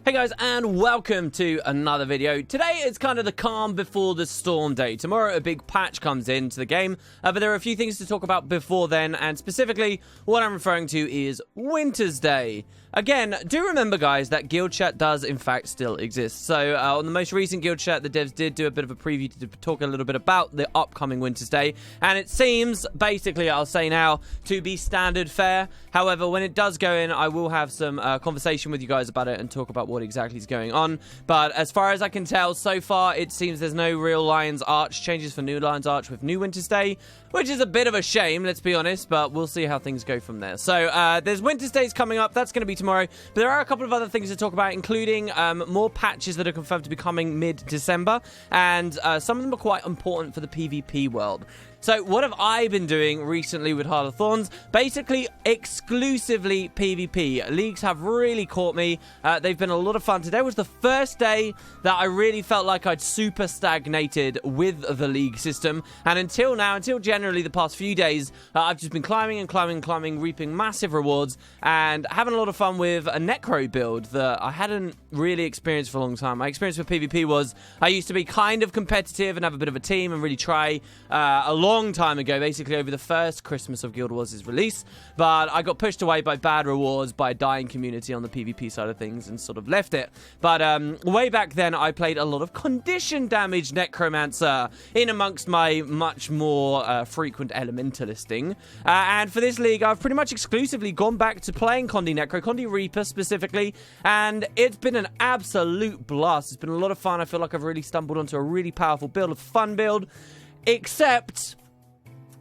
Hey guys, and welcome to another video. Today is kind of the calm before the storm day. Tomorrow a big patch comes into the game, but there are a few things to talk about before then, and specifically what I'm referring to is Wintersday. Again, do remember guys that guild chat does in fact still exist. So on the most recent guild chat, the devs did do a bit of a preview to talk a little bit about the upcoming Wintersday, and it seems, basically I'll say now, to be standard fare. However, when it does go in, I will have some conversation with you guys about it and talk about what exactly is going on. But as far as I can tell, so far it seems there's no real Lion's Arch changes for new Lion's Arch with new Wintersday, which is a bit of a shame, let's be honest, but we'll see how things go from there. So there's Wintersdays coming up, that's going to be tomorrow, but there are a couple of other things to talk about, including more patches that are confirmed to be coming mid-December, and some of them are quite important for the PvP world. So what have I been doing recently with Heart of Thorns? Basically, exclusively PvP. Leagues have really caught me. They've been a lot of fun. Today was the first day that I really felt like I'd super stagnated with the league system. And until now, until generally the past few days, I've just been climbing and climbing and climbing, reaping massive rewards, and having a lot of fun with a Necro build that I hadn't really experienced for a long time. My experience with PvP was I used to be kind of competitive and have a bit of a team and really try a long time ago, basically over the first Christmas of Guild Wars' release, but I got pushed away by bad rewards, by a dying community on the PvP side of things, and sort of left it. But way back then, I played a lot of condition damage Necromancer in amongst my much more frequent Elementalisting. And for this league, I've pretty much exclusively gone back to playing Condi Necro, Condi Reaper specifically, and it's been an absolute blast. It's been a lot of fun. I feel like I've really stumbled onto a really powerful build, a fun build, except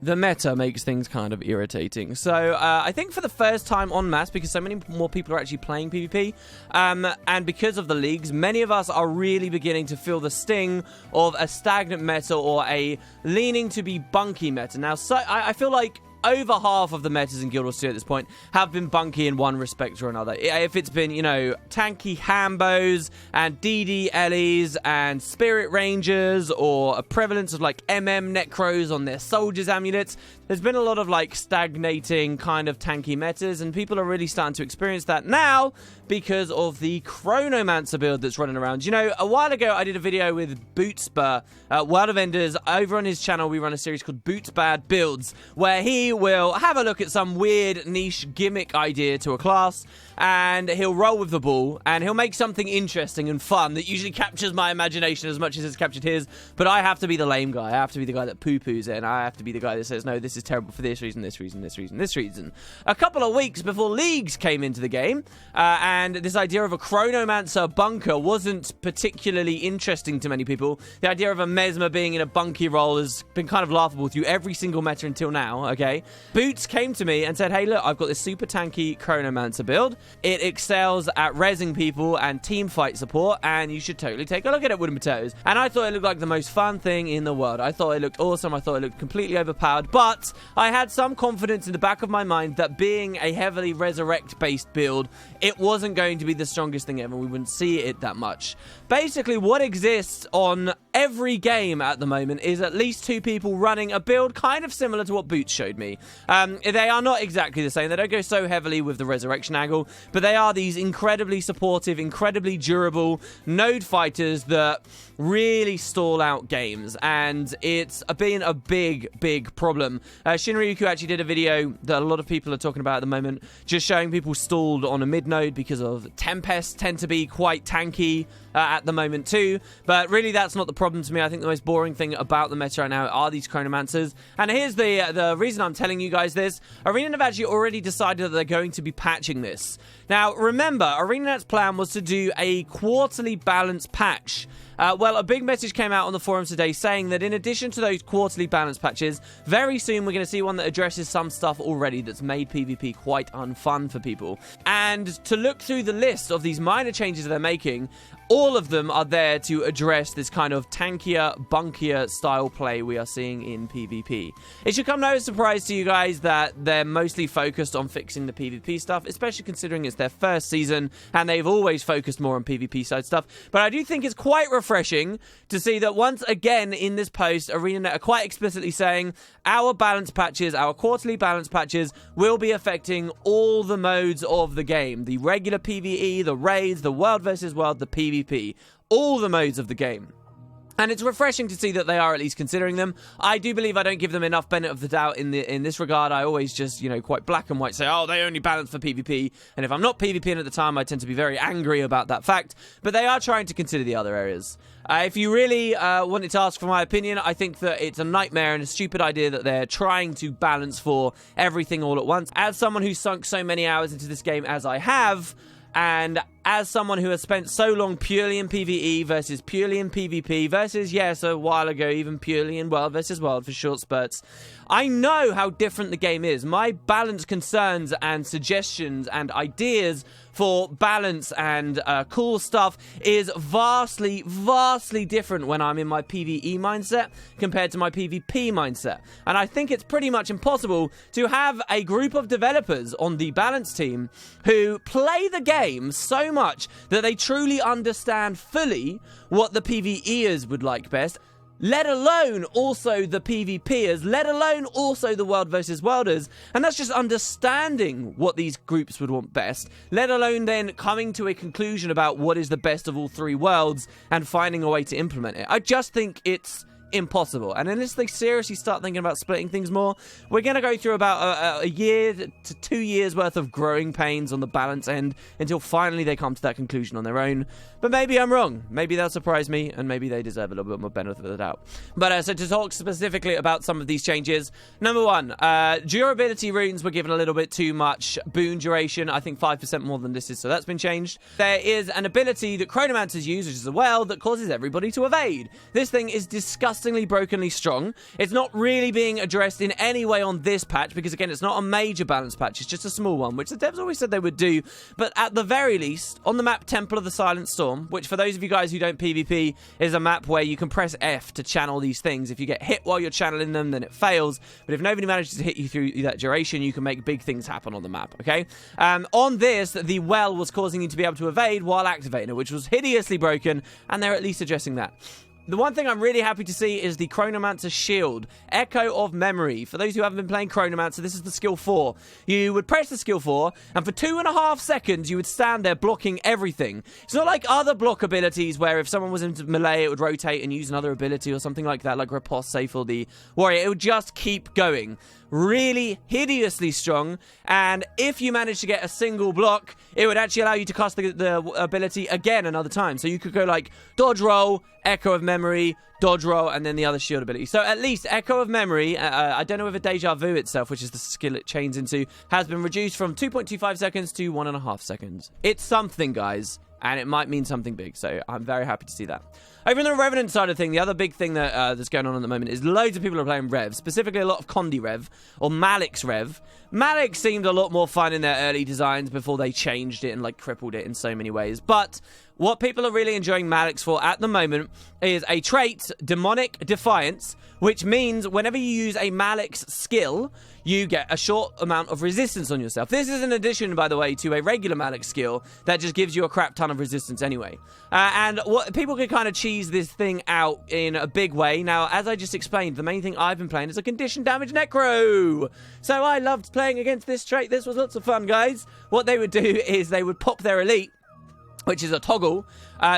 the meta makes things kind of irritating. So I think for the first time en masse, because so many more people are actually playing PvP, and because of the leagues, many of us are really beginning to feel the sting of a stagnant meta or a leaning to be bunky meta. Now, so I feel like over half of the metas in Guild Wars 2 at this point have been bunky in one respect or another. If it's been, you know, tanky Hambos and DD Ellies and Spirit Rangers, or a prevalence of like Necros on their Soldiers amulets, there's been a lot of like stagnating kind of tanky metas, and people are really starting to experience that now because of the Chronomancer build that's running around. You know, a while ago I did a video with Bootsbar, World of Enders. Over on his channel we run a series called Boots Bad Builds, where he will have a look at some weird niche gimmick idea to a class, and he'll roll with the ball, and he'll make something interesting and fun that usually captures my imagination as much as it's captured his, but I have to be the lame guy. I have to be the guy that poo-poos it, and I have to be the guy that says, no, this is terrible for this reason, this reason, this reason, this reason. A couple of weeks before Leagues came into the game, and this idea of a Chronomancer bunker wasn't particularly interesting to many people. The idea of a Mesmer being in a bunky role has been kind of laughable through every single meta until now, okay? Boots came to me and said, hey, look, I've got this super tanky Chronomancer build. It excels at rezzing people and team fight support, and you should totally take a look at it, Wooden Potatoes. And I thought it looked like the most fun thing in the world. I thought it looked awesome. I thought it looked completely overpowered, but I had some confidence in the back of my mind that being a heavily resurrect-based build, it wasn't going to be the strongest thing ever. We wouldn't see it that much. Basically, what exists on every game at the moment is at least two people running a build kind of similar to what Boots showed me. They are not exactly the same. They don't go so heavily with the resurrection angle, but they are these incredibly supportive, incredibly durable node fighters that really stall out games, and it's been a big problem. Shinryu actually did a video that a lot of people are talking about at the moment, just showing people stalled on a mid node because of Tempests tend to be quite tanky at the moment too, but really that's not the problem to me. I think the most boring thing about the meta right now are these Chronomancers, and here's the reason I'm telling you guys this. Arena have actually already decided that they're going to be patching this. Now remember, ArenaNet's plan was to do a quarterly balance patch. Well, a big message came out on the forums today saying that in addition to those quarterly balance patches, very soon we're going to see one that addresses some stuff already that's made PvP quite unfun for people. And to look through the list of these minor changes they're making, All of them are there to address this kind of tankier, bunkier style play we are seeing in PvP. It should come no surprise to you guys that they're mostly focused on fixing the PvP stuff, especially considering it's their first season and they've always focused more on PvP side stuff. But I do think it's quite refreshing to see that once again in this post, ArenaNet are quite explicitly saying our balance patches, our quarterly balance patches, will be affecting all the modes of the game. The regular PvE, the raids, the world versus world, the PvP. All the modes of the game. And it's refreshing to see that they are at least considering them. I do believe I don't give them enough benefit of the doubt in this regard. I always just, quite black and white say, oh, they only balance for PvP. And if I'm not PvPing at the time, I tend to be very angry about that fact. But they are trying to consider the other areas. If you really wanted to ask for my opinion, I think that it's a nightmare and a stupid idea that they're trying to balance for everything all at once. As someone who's sunk so many hours into this game as I have, and as someone who has spent so long purely in PvE versus purely in PvP versus, yes, a while ago, even purely in World versus World for short spurts, I know how different the game is. My balance concerns and suggestions and ideas for balance and cool stuff is vastly, vastly different when I'm in my PvE mindset compared to my PvP mindset. And I think it's pretty much impossible to have a group of developers on the balance team who play the game so much that they truly understand fully what the PvEers would like best, let alone also the PvPers, let alone also the World versus Worlders, and that's just understanding what these groups would want best, let alone then coming to a conclusion about what is the best of all three worlds and finding a way to implement it. I just think it's impossible. And unless they seriously start thinking about splitting things more, we're going to go through about a year to 2 years worth of growing pains on the balance end until finally they come to that conclusion on their own. But maybe I'm wrong. Maybe they'll surprise me, and maybe they deserve a little bit more benefit of the doubt. But so to talk specifically about some of these changes, number one, durability runes were given a little bit too much boon duration. I think 5% more than this is, so that's been changed. There is an ability that Chronomancers use, which is a well, that causes everybody to evade. This thing is disgustingly brokenly strong. It's not really being addressed in any way on this patch, because again, it's not a major balance patch, it's just a small one, which the devs always said they would do. But at the very least, on the map Temple of the Silent Storm, which for those of you guys who don't PvP is a map where you can press F to channel these things. If you get hit while you're channeling them, then it fails. But if nobody manages to hit you through that duration, you can make big things happen on the map, okay? On this, the well was causing you to be able to evade while activating it, which was hideously broken, and they're at least addressing that. The one thing I'm really happy to see is the Chronomancer Shield, Echo of Memory. For those who haven't been playing Chronomancer, this is the skill 4. You would press the skill 4, and for 2.5 seconds, you would stand there blocking everything. It's not like other block abilities where if someone was into melee, it would rotate and use another ability or something like that, like Riposte, Safe, or the Warrior. It would just keep going. Really hideously strong, and if you manage to get a single block, it would actually allow you to cast the ability again another time. So you could go like dodge roll, Echo of Memory, dodge roll, and then the other shield ability. So at least Echo of Memory, I don't know if Deja Vu itself, which is the skill it chains into, has been reduced from 2.25 seconds to 1.5 seconds. It's something, guys, and it might mean something big, so I'm very happy to see that. Over on the Revenant side of thing, the other big thing that that's going on at the moment is loads of people are playing Rev, specifically a lot of Condi Rev, or Malik's Rev. Malik seemed a lot more fun in their early designs before they changed it and like crippled it in so many ways. But what people are really enjoying Malik's for at the moment is a trait, Demonic Defiance, which means whenever you use a Malik's skill, you get a short amount of resistance on yourself. This is in addition, by the way, to a regular Malik skill that just gives you a crap ton of resistance anyway. And what people can kind of cheese this thing out in a big way. Now, as I just explained, the main thing I've been playing is a condition damage necro. So I loved playing against this trait. This was lots of fun, guys. What they would do is they would pop their elite, which is a toggle,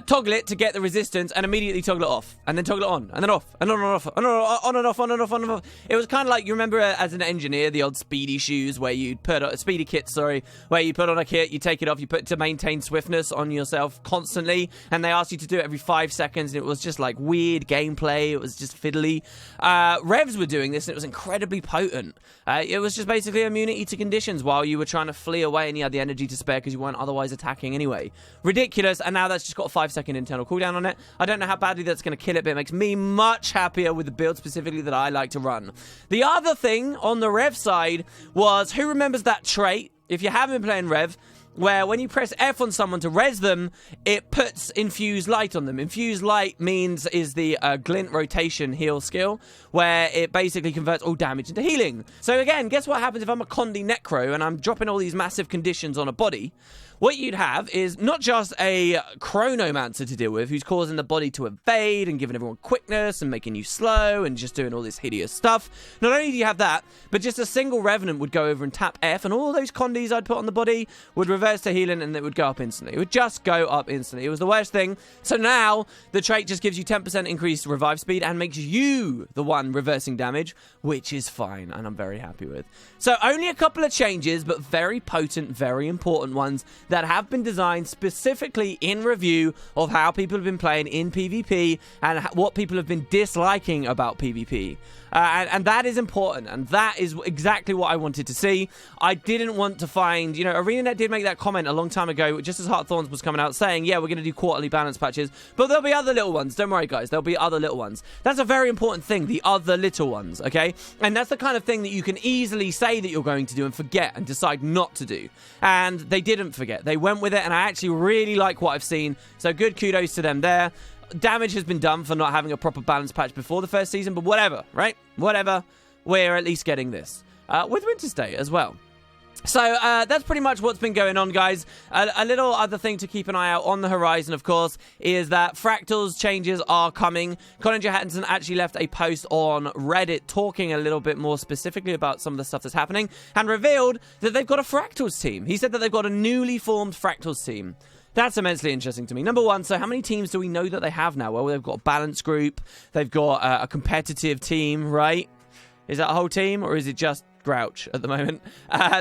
toggle it to get the resistance and immediately toggle it off, and then toggle it on, and then off, and on and off, on and off, on and off, on and off. It was kind of like, you remember as an engineer, the old speedy shoes where you'd put on, speedy kit, sorry, where you put on a kit, you take it off, you put it to maintain swiftness on yourself constantly, and they asked you to do it every 5 seconds, and it was just like weird gameplay, it was just fiddly. Revs were doing this, and it was incredibly potent. It was just basically immunity to conditions while you were trying to flee away and you had the energy to spare because you weren't otherwise attacking anyway. Ridiculous, and now that's just got a 5-second internal cooldown on it. I don't know how badly that's going to kill it, but it makes me much happier with the build specifically that I like to run. The other thing on the Rev side was, who remembers that trait? If you haven't been playing Rev, where when you press F on someone to res them, it puts Infuse Light on them. Infuse Light is the Glint Rotation heal skill, where it basically converts all damage into healing. So again, guess what happens if I'm a Condi Necro and I'm dropping all these massive conditions on a body? What you'd have is not just a Chronomancer to deal with, who's causing the body to evade and giving everyone quickness and making you slow and just doing all this hideous stuff. Not only do you have that, but just a single Revenant would go over and tap F, and all those Condis I'd put on the body would reverse to healing, and it would go up instantly. It would just go up instantly. It was the worst thing. So now the trait just gives you 10% increased revive speed and makes you the one reversing damage, which is fine, and I'm very happy with. So only a couple of changes, but very potent, very important ones that have been designed specifically in review of how people have been playing in PvP and what people have been disliking about PvP. And that is important, and that is exactly what I wanted to see. I didn't want to find, ArenaNet did make that comment a long time ago, just as Heart of Thorns was coming out, saying, yeah, we're going to do quarterly balance patches, but there'll be other little ones. Don't worry, guys, there'll be other little ones. That's a very important thing, the other little ones, okay? And that's the kind of thing that you can easily say that you're going to do and forget and decide not to do. And they didn't forget. They went with it, and I actually really like what I've seen, so good kudos to them there. Damage has been done for not having a proper balance patch before the first season, but whatever, right? Whatever. We're at least getting this. With Wintersday as well. So, that's pretty much what's been going on, guys. A little other thing to keep an eye out on the horizon, of course, is that Fractals changes are coming. Colin Johansson actually left a post on Reddit talking a little bit more specifically about some of the stuff that's happening and revealed that they've got a Fractals team. He said that they've got a newly formed Fractals team. That's immensely interesting to me. Number one, so how many teams do we know that they have now? Well, they've got a balance group. They've got a competitive team, right? Is that a whole team, or is it just Grouch at the moment?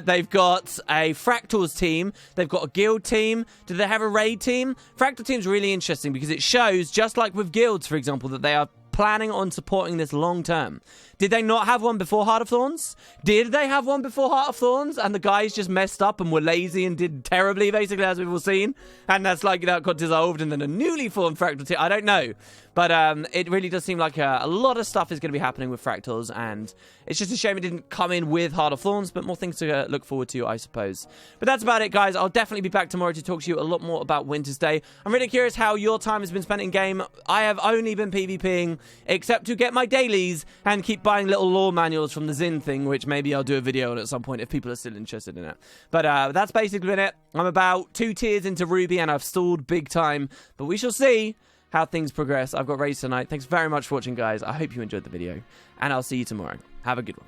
They've got a Fractals team. They've got a guild team. Do they have a raid team? Fractal team's really interesting because it shows, just like with guilds, for example, that they are planning on supporting this long term. Did they not have one before Heart of Thorns? Did they have one before Heart of Thorns and the guys just messed up and were lazy and did terribly, basically, as we've all seen? And that's like that got dissolved and then a newly formed Fractal team. I don't know. But it really does seem like a lot of stuff is going to be happening with Fractals, and it's just a shame it didn't come in with Heart of Thorns, but more things to look forward to, I suppose. But that's about it, guys. I'll definitely be back tomorrow to talk to you a lot more about Wintersday. I'm really curious how your time has been spent in-game. I have only been PvPing, except to get my dailies and keep buying little lore manuals from the Zin thing, which maybe I'll do a video on at some point if people are still interested in it. But that's basically been it. I'm about 2 tiers into Ruby, and I've stalled big time, but we shall see how things progress. I've got raids tonight. Thanks very much for watching, guys. I hope you enjoyed the video, and I'll see you tomorrow. Have a good one.